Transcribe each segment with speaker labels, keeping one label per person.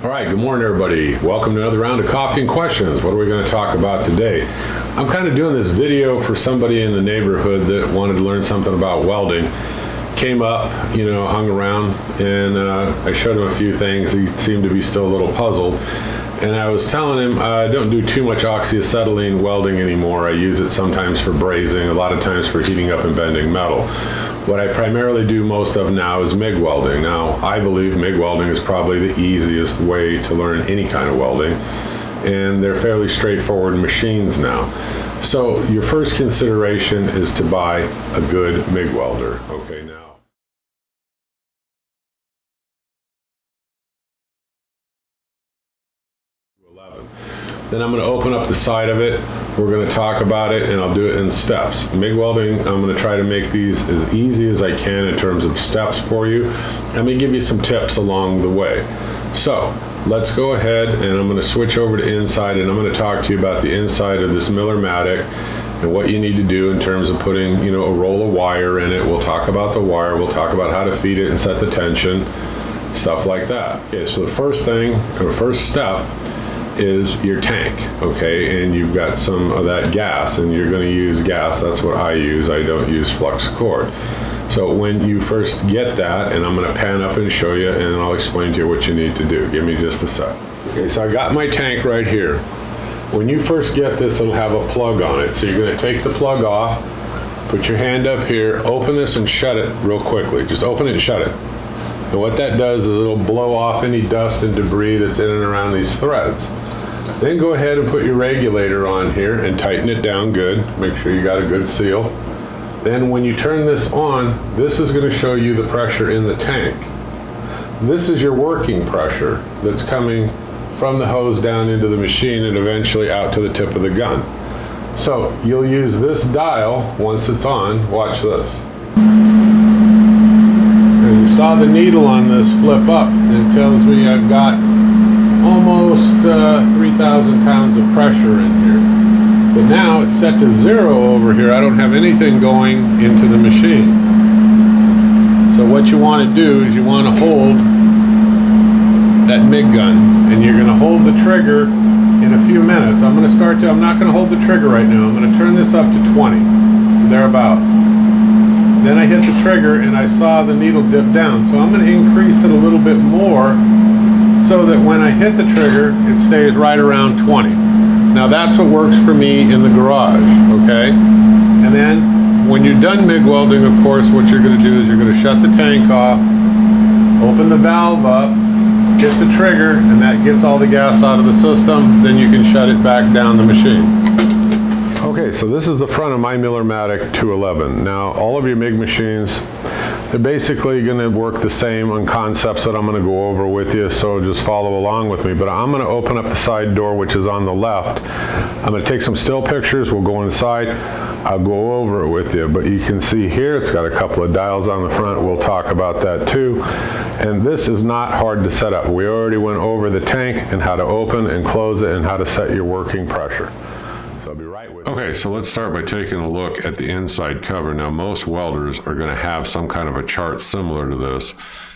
Speaker 1: All right, good morning, everybody. Welcome to another round of Coffee and Questions. What are we going to talk about today? I'm kind of doing this video for somebody in the neighborhood that wanted to learn something about welding. Came up, hung around, and I showed him a few things. He seemed to be still a little puzzled. And I was telling him I don't do too much oxyacetylene welding anymore. I use it sometimes for brazing, a lot of times for heating up and bending metal. What I primarily do most of now is MIG welding. Now, I believe MIG welding is probably the easiest way to learn any kind of welding, and they're fairly straightforward machines now. So your first consideration is to buy a good MIG welder. Okay, now. Then I'm going to open up the side of it. We're going to talk about it, and I'll do it in steps. MIG welding, I'm going to try to make these as easy as I can in terms of steps for you. Let me give you some tips along the way. So let's go ahead, and I'm going to switch over to inside, and I'm going to talk to you about the inside of this Miller-Matic and what you need to do in terms of putting, a roll of wire in it. We'll talk about the wire. We'll talk about how to feed it and set the tension, stuff like that. Okay, so the first thing, or first step, is your tank, okay? And you've got some of that gas, and you're going to use gas. That's what I use. I don't use flux cord. So when you first get that, and I'm going to pan up and show you, and I'll explain to you what you need to do. Give me just a sec. Okay, so I got my tank right here. When you first get this, it'll have a plug on it. So you're going to take the plug off, put your hand up here, open this and shut it real quickly. Just open it and shut it. And what that does is it'll blow off any dust and debris that's in and around these threads. Then go ahead and put your regulator on here and tighten it down good. Make sure you got a good seal. Then when you turn this on, this is going to show you the pressure in the tank. This is your working pressure that's coming from the hose down into the machine and eventually out to the tip of the gun. So you'll use this dial once it's on. Watch this. And you saw the needle on this flip up. It tells me I've got almost 3,000 pounds of pressure in here. But now it's set to 0 over here. I don't have anything going into the machine. So what you want to do is you want to hold that MIG gun, and you're going to hold the trigger in a few minutes. I'm not going to hold the trigger right now. I'm going to turn this up to 20, thereabouts. Then I hit the trigger and I saw the needle dip down. So I'm going to increase it a little bit more so that when I hit the trigger, it stays right around 20. Now that's what works for me in the garage, okay? And then when you're done MIG welding, of course, what you're going to do is you're going to shut the tank off, open the valve up, hit the trigger, and that gets all the gas out of the system. Then you can shut it back down the machine. Okay, so this is the front of my Miller-Matic 211. Now, all of your MIG machines, they're basically going to work the same on concepts that I'm going to go over with you, so just follow along with me. But I'm going to open up the side door, which is on the left. I'm going to take some still pictures. We'll go inside. I'll go over it with you. But you can see here, it's got a couple of dials on the front. We'll talk about that too. And this is not hard to set up. We already went over the tank and how to open and close it and how to set your working pressure. So I'll be right with you. Okay, so let's start by taking a look at the inside cover. Now, most welders are going to have some kind of a chart similar to this.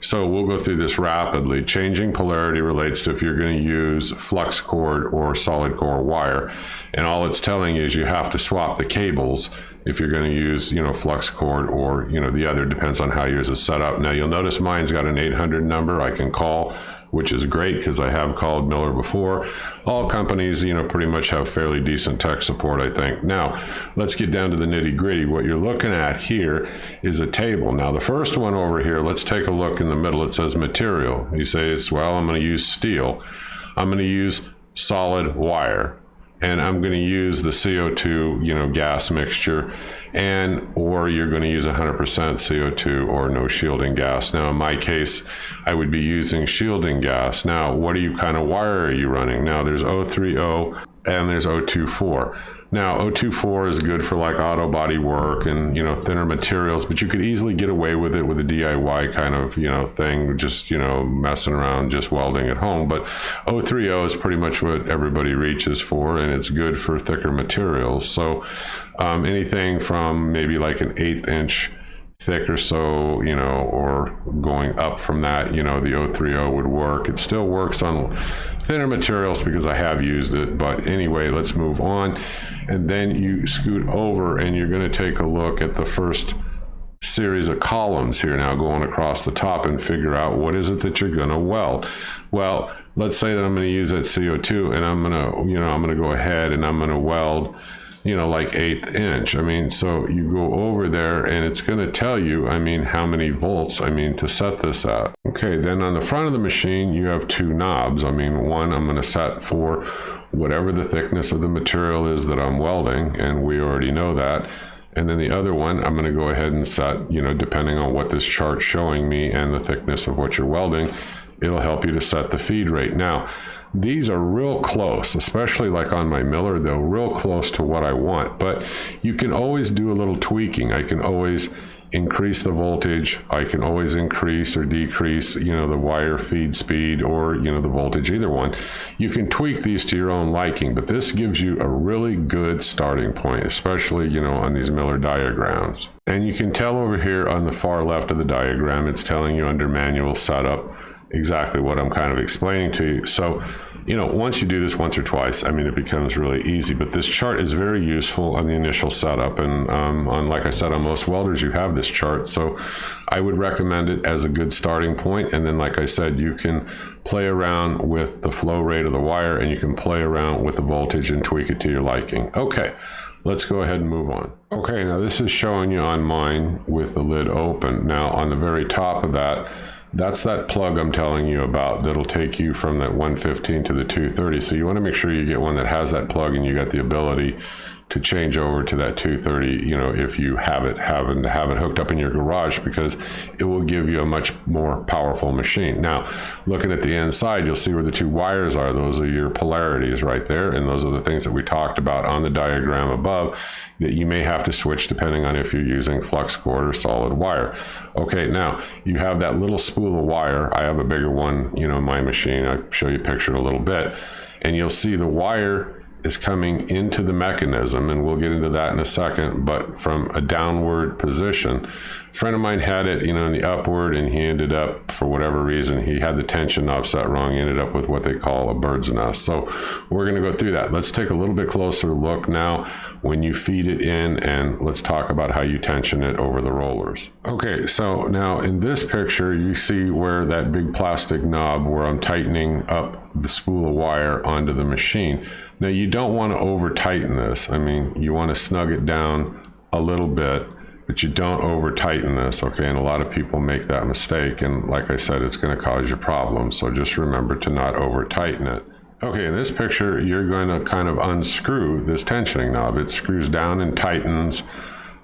Speaker 1: So we'll go through this rapidly. Changing polarity relates to if you're going to use flux cord or solid core wire. And all it's telling you is you have to swap the cables if you're going to use, flux cord or, the other, depends on how yours is set up. Now you'll notice mine's got an 800 number I can call, which is great because I have called Miller before. All companies, pretty much have fairly decent tech support, I think. Now, let's get down to the nitty gritty. What you're looking at here is a table. Now, the first one over here, let's take a look in the middle. It says material. You say, I'm going to use steel. I'm going to use solid wire. And I'm going to use the CO2, gas mixture, or you're going to use 100% CO2 or no shielding gas. Now, in my case, I would be using shielding gas. Now, what kind of wire are you running? Now, there's 030 and there's 024. Now, 024 is good for like auto body work and, thinner materials, but you could easily get away with it with a DIY kind of, thing, just, messing around, just welding at home. But 030 is pretty much what everybody reaches for, and it's good for thicker materials. So anything from maybe like an 1/8 inch thick or so, you know, or going up from that, you know, the 030 would work. It still works on thinner materials because I have used it. But anyway, let's move on. And then you scoot over and you're going to take a look at the first series of columns here now going across the top and figure out what is it that you're going to weld. Well, let's say that I'm going to use that CO2 and I'm going to, you know, I'm going to go ahead and I'm going to weld, you know, like 1/8 inch. I mean, so you go over there and it's going to tell you, I mean, how many volts, I mean, to set this at. Okay, then on the front of the machine, you have 2 knobs. I mean, one I'm going to set for whatever the thickness of the material is that I'm welding, and we already know that. And then the other one, I'm going to go ahead and set, you know, depending on what this chart's showing me and the thickness of what you're welding, it'll help you to set the feed rate. Now, these are real close, especially like on my miller, they're real close to what I want, but you can always do a little tweaking. I can always increase the voltage. I can always increase or decrease, you know, the wire feed speed or, you know, the voltage, either one. You can tweak these to your own liking, but this gives you a really good starting point, especially, you know, on these miller diagrams. And you can tell over here on the far left of the diagram, it's telling you under manual setup exactly what I'm kind of explaining to you. So, you know, once you do this once or twice, I mean, it becomes really easy, but this chart is very useful on the initial setup. And on, like I said, on most welders, you have this chart. So I would recommend it as a good starting point. And then, like I said, you can play around with the flow rate of the wire and you can play around with the voltage and tweak it to your liking. Okay, let's go ahead and move on. Okay, now this is showing you on mine with the lid open. Now on the very top of that, that's that plug I'm telling you about that'll take you from that 115 to the 230. So you want to make sure you get one that has that plug and you got the ability to change over to that 230, you know, if you have it hooked up in your garage, because it will give you a much more powerful machine. Now, looking at the inside, you'll see where the 2 wires are. Those are your polarities right there. And those are the things that we talked about on the diagram above that you may have to switch depending on if you're using flux cord or solid wire. Okay, now you have that little spool of wire. I have a bigger one, you know, in my machine. I'll show you a picture in a little bit. And you'll see the wire is coming into the mechanism, and we'll get into that in a second, but from a downward position. A friend of mine had it, you know, in the upward, and he ended up, for whatever reason, he had the tension knob set wrong. He ended up with what they call a bird's nest. So we're going to go through that. Let's take a little bit closer look now when you feed it in, and let's talk about how you tension it over the rollers. Okay, so now in this picture, you see where that big plastic knob where I'm tightening up the spool of wire onto the machine. Now you don't want to over tighten this. I mean, you want to snug it down a little bit, but you don't over tighten this, okay? And a lot of people make that mistake, and like I said, it's going to cause you problems. So just remember to not over tighten it. Okay, in this picture, you're going to kind of unscrew this tensioning knob. It screws down and tightens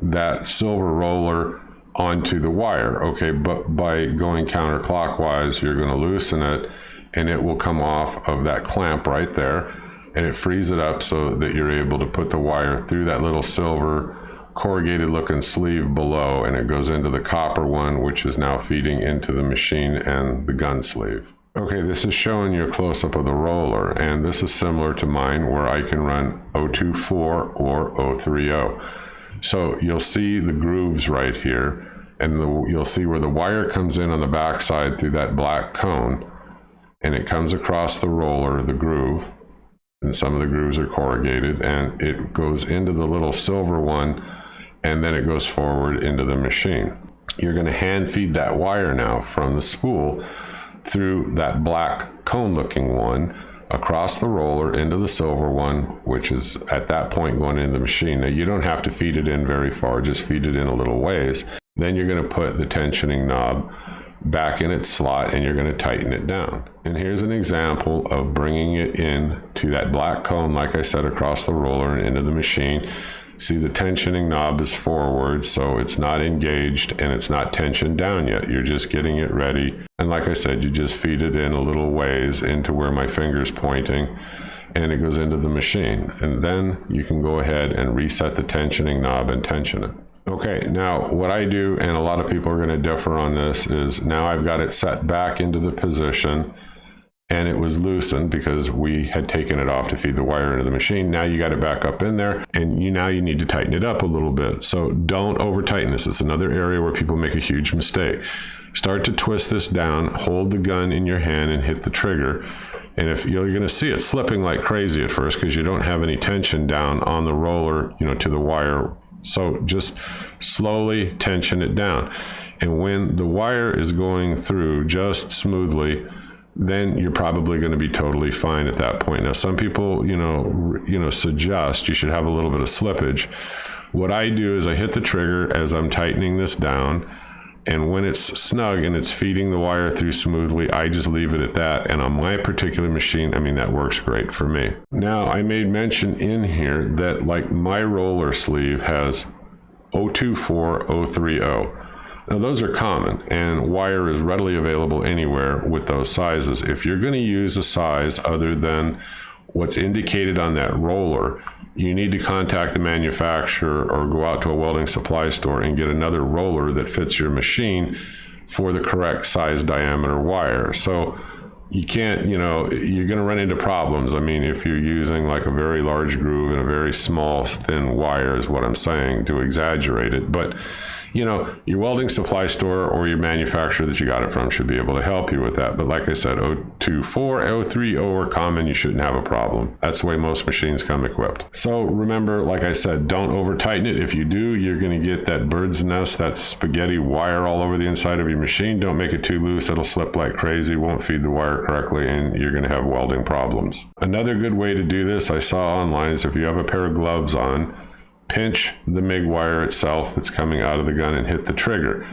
Speaker 1: that silver roller onto the wire, okay? But by going counterclockwise, you're going to loosen it, and it will come off of that clamp right there, and it frees it up so that you're able to put the wire through that little silver corrugated looking sleeve below, and it goes into the copper one, which is now feeding into the machine and the gun sleeve. Okay, this is showing you a close-up of the roller, and this is similar to mine where I can run 024 or 030. So you'll see the grooves right here, and you'll see where the wire comes in on the back side through that black cone, and it comes across the roller, the groove, and some of the grooves are corrugated, and it goes into the little silver one, and then it goes forward into the machine. You're going to hand feed that wire now from the spool through that black cone looking one across the roller into the silver one, which is at that point going into the machine. Now you don't have to feed it in very far, just feed it in a little ways. Then you're going to put the tensioning knob back in its slot, and you're going to tighten it down. And here's an example of bringing it in to that black cone, like I said, across the roller and into the machine. See, the tensioning knob is forward, so it's not engaged and it's not tensioned down yet. You're just getting it ready. And like I said, you just feed it in a little ways into where my finger's pointing, and it goes into the machine. And then you can go ahead and reset the tensioning knob and tension it. Okay, now what I do, and a lot of people are going to differ on this, is now I've got it set back into the position, and it was loosened because we had taken it off to feed the wire into the machine. Now you got it back up in there, and now you need to tighten it up a little bit. So don't over tighten this. It's another area where people make a huge mistake. Start to twist this down, hold the gun in your hand and hit the trigger. And if you're going to see it slipping like crazy at first because you don't have any tension down on the roller, to the wire. So just slowly tension it down. And when the wire is going through just smoothly, then you're probably going to be totally fine at that point. Now, some people, suggest you should have a little bit of slippage. What I do is I hit the trigger as I'm tightening this down. And when it's snug and it's feeding the wire through smoothly, I just leave it at that. And on my particular machine, that works great for me. Now, I made mention in here that like my roller sleeve has 024, 030. Now, those are common, and wire is readily available anywhere with those sizes. If you're going to use a size other than what's indicated on that roller, you need to contact the manufacturer or go out to a welding supply store and get another roller that fits your machine for the correct size diameter wire. So you can't, you're going to run into problems. If you're using like a very large groove and a very small, thin wire is what I'm saying, to exaggerate it. But your welding supply store or your manufacturer that you got it from should be able to help you with that. But like I said, 024, 030 are common. You shouldn't have a problem. That's the way most machines come equipped. So remember, like I said, don't over tighten it. If you do, you're going to get that bird's nest, that spaghetti wire all over the inside of your machine. Don't make it too loose. It'll slip like crazy, won't feed the wire correctly, and you're going to have welding problems. Another good way to do this I saw online is if you have a pair of gloves on, pinch the MIG wire itself that's coming out of the gun and hit the trigger.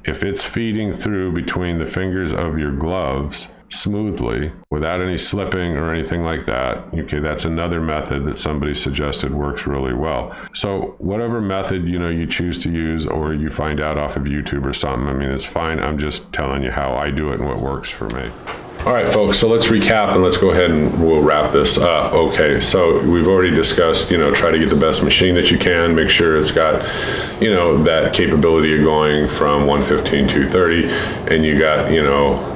Speaker 1: If it's feeding through between the fingers of your gloves smoothly without any slipping or anything like that, okay, that's another method that somebody suggested works really well. So whatever method you choose to use, or you find out off of YouTube or something, it's fine. I'm just telling you how I do it and what works for me. All right, folks, so let's recap and let's go ahead and we'll wrap this up. Okay, so we've already discussed, try to get the best machine that you can, make sure it's got, that capability of going from 115 to 230, and you got,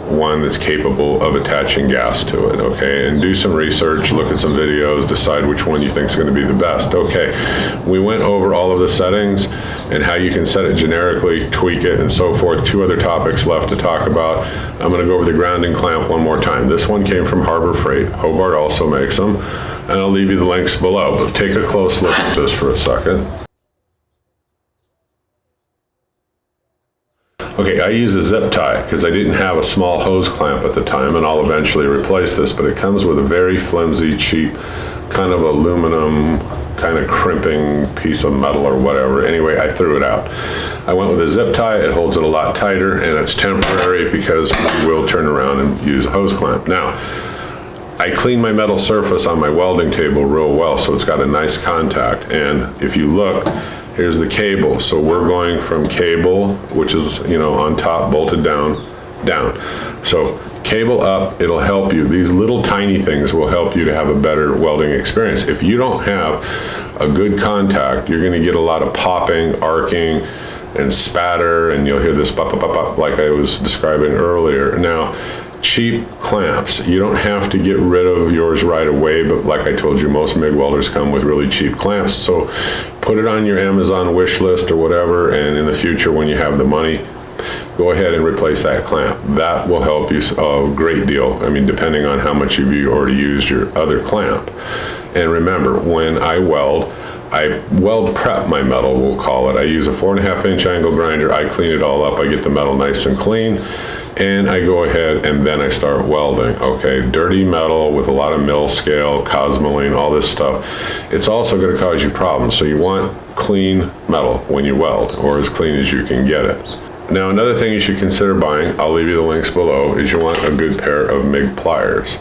Speaker 1: one that's capable of attaching gas to it, okay? And do some research, look at some videos, decide which one you think is going to be the best. Okay, we went over all of the settings and how you can set it generically, tweak it, and so forth. 2 other topics left to talk about. I'm going to go over the grounding clamp one more time. This one came from Harbor Freight. Hobart also makes them, and I'll leave you the links below. But take a close look at this for a second. Okay, I use a zip tie because I didn't have a small hose clamp at the time, and I'll eventually replace this, but it comes with a very flimsy, cheap, kind of aluminum, kind of crimping piece of metal or whatever. Anyway, I threw it out. I went with a zip tie. It holds it a lot tighter, and it's temporary because we will turn around and use a hose clamp. Now, I clean my metal surface on my welding table real well, so it's got a nice contact. And if you look, here's the cable. So we're going from cable, which is, on top, bolted down. So cable up, it'll help you. These little tiny things will help you to have a better welding experience. If you don't have a good contact, you're going to get a lot of popping, arcing, and spatter, and you'll hear this pop, pop, pop, pop, like I was describing earlier. Now, cheap clamps, you don't have to get rid of yours right away, but like I told you, most MIG welders come with really cheap clamps. So put it on your Amazon wish list or whatever, and in the future when you have the money, go ahead and replace that clamp. That will help you a great deal. Depending on how much you've already used your other clamp. And remember, when I weld prep my metal, we'll call it. I use a 4.5-inch angle grinder. I clean it all up. I get the metal nice and clean, and I go ahead and then I start welding. Okay, dirty metal with a lot of mill scale, cosmoline, all this stuff, it's also going to cause you problems. So you want clean metal when you weld, or as clean as you can get it. Now, another thing you should consider buying, I'll leave you the links below, is you want a good pair of MIG pliers.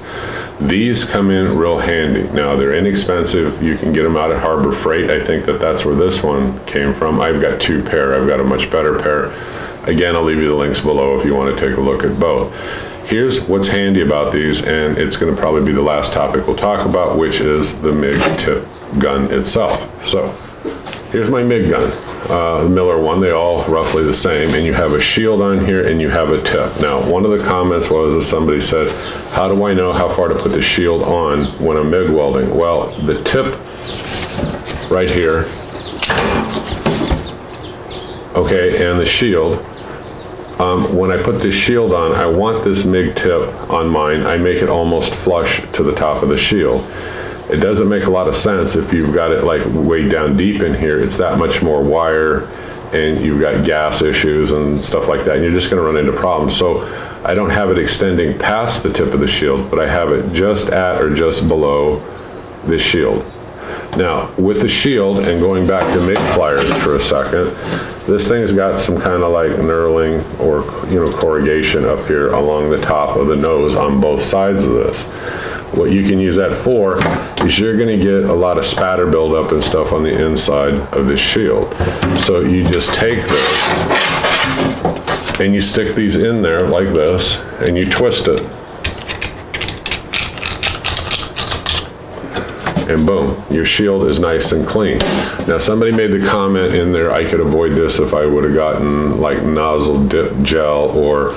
Speaker 1: These come in real handy. Now, they're inexpensive. You can get them out at Harbor Freight. I think that's where this one came from. I've got 2 pair. I've got a much better pair. Again, I'll leave you the links below if you want to take a look at both. Here's what's handy about these, and it's going to probably be the last topic we'll talk about, which is the MIG tip gun itself. So, here's my MIG gun. the Miller one, they all roughly the same, and you have a shield on here and you have a tip. Now, one of the comments was that somebody said, how do I know how far to put the shield on when I'm MIG welding? Well, the tip right here, okay, and the shield, when I put this shield on, I want this MIG tip on mine. I make it almost flush to the top of the shield. It doesn't make a lot of sense if you've got it like way down deep in here. It's that much more wire and you've got gas issues and stuff like that, and you're just gonna run into problems. So I don't have it extending past the tip of the shield, but I have it just at or just below this shield. Now, with the shield, and going back to Mig pliers for a second, this thing's got some kind of like knurling or corrugation up here along the top of the nose on both sides of this. What you can use that for is you're going to get a lot of spatter buildup and stuff on the inside of this shield. So you just take this and you stick these in there like this and you twist it. And boom, your shield is nice and clean. Now, somebody made the comment in there, I could avoid this if I would have gotten like nozzle dip gel or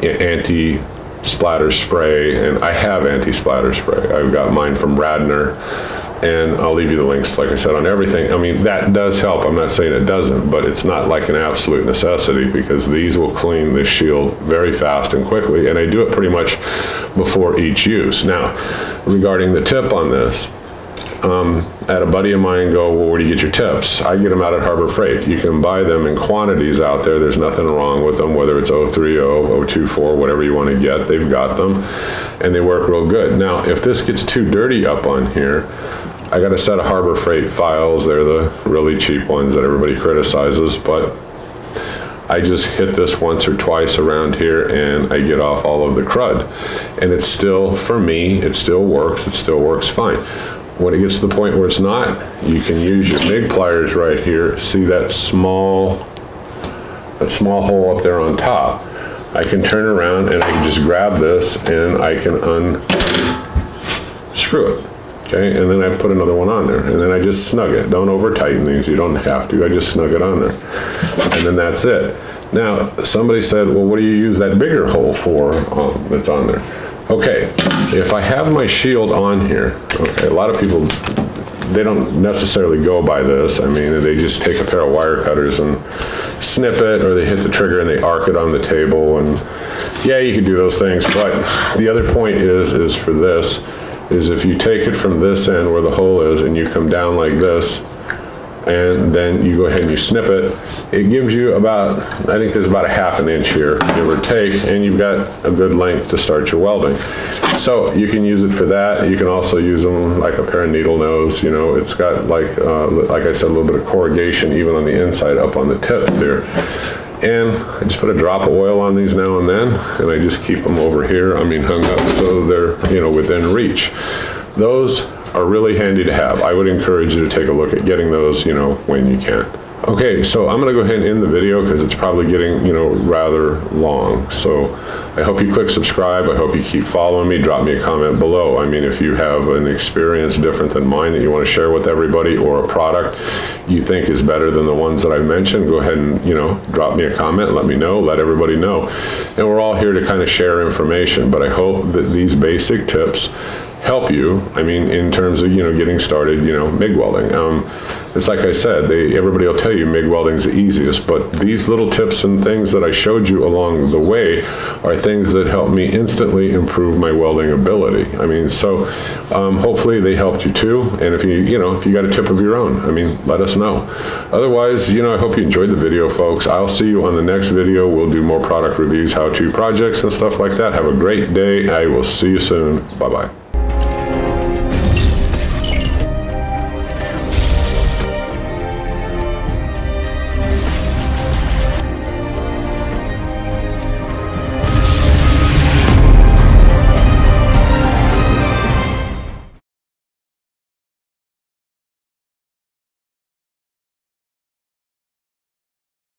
Speaker 1: anti-splatter spray, and I have anti-splatter spray. I've got mine from Radnor, and I'll leave you the links, like I said, on everything. I mean, that does help. I'm not saying it doesn't, but it's not like an absolute necessity, because these will clean this shield very fast and quickly, and I do it pretty much before each use. Now, regarding the tip on this, I had a buddy of mine go, well, where do you get your tips? I get them out at Harbor Freight. You can buy them in quantities out there. There's nothing wrong with them, whether it's 030, 024, whatever you want to get, they've got them, and they work real good. Now, if this gets too dirty up on here, I got a set of Harbor Freight files. They're the really cheap ones that everybody criticizes, but I just hit this once or twice around here and I get off all of the crud. And it's still, for me, it still works fine. When it gets to the point where it's not, you can use your Mig pliers right here. See that small hole up there on top? I can turn around and I can just grab this and I can unscrew it. Okay, and then I put another one on there, and then I just snug it. Don't over tighten these, you don't have to. I just snug it on there, and then that's it. Now, somebody said, well, what do you use that bigger hole for that's on there? Okay, if I have my shield on here, okay, a lot of people, they don't necessarily go by this. I mean, they just take a pair of wire cutters and snip it, or they hit the trigger and they arc it on the table, and yeah, you can do those things, but the other point is for this, is if you take it from this end where the hole is and you come down like this, and then you go ahead and you snip it, it gives you about, I think there's about a ½ inch here, give or take, and you've got a good length to start your welding. So you can use it for that. You can also use them like a pair of needle nose. It's got like I said, a little bit of corrugation even on the inside up on the tips here. And I just put a drop of oil on these now and then, and I just keep them over here, hung up so they're, within reach. Those are really handy to have. I would encourage you to take a look at getting those, when you can. Okay, so I'm gonna go ahead and end the video because it's probably getting, rather long. So I hope you click subscribe. I hope you keep following me. Drop me a comment below. If you have an experience different than mine that you want to share with everybody, or a product you think is better than the ones that I mentioned, go ahead and, drop me a comment, let me know, let everybody know. And we're all here to kind of share information, but I hope that these basic tips help you, in terms of, getting started, MIG welding. It's like I said, everybody will tell you MIG welding is the easiest, but these little tips and things that I showed you along the way are things that help me instantly improve my welding ability. Hopefully they helped you too. And if you got a tip of your own, let us know. Otherwise, I hope you enjoyed the video, folks. I'll see you on the next video. We'll do more product reviews, how-to projects and stuff like that. Have a great day. I will see you soon. Bye-bye.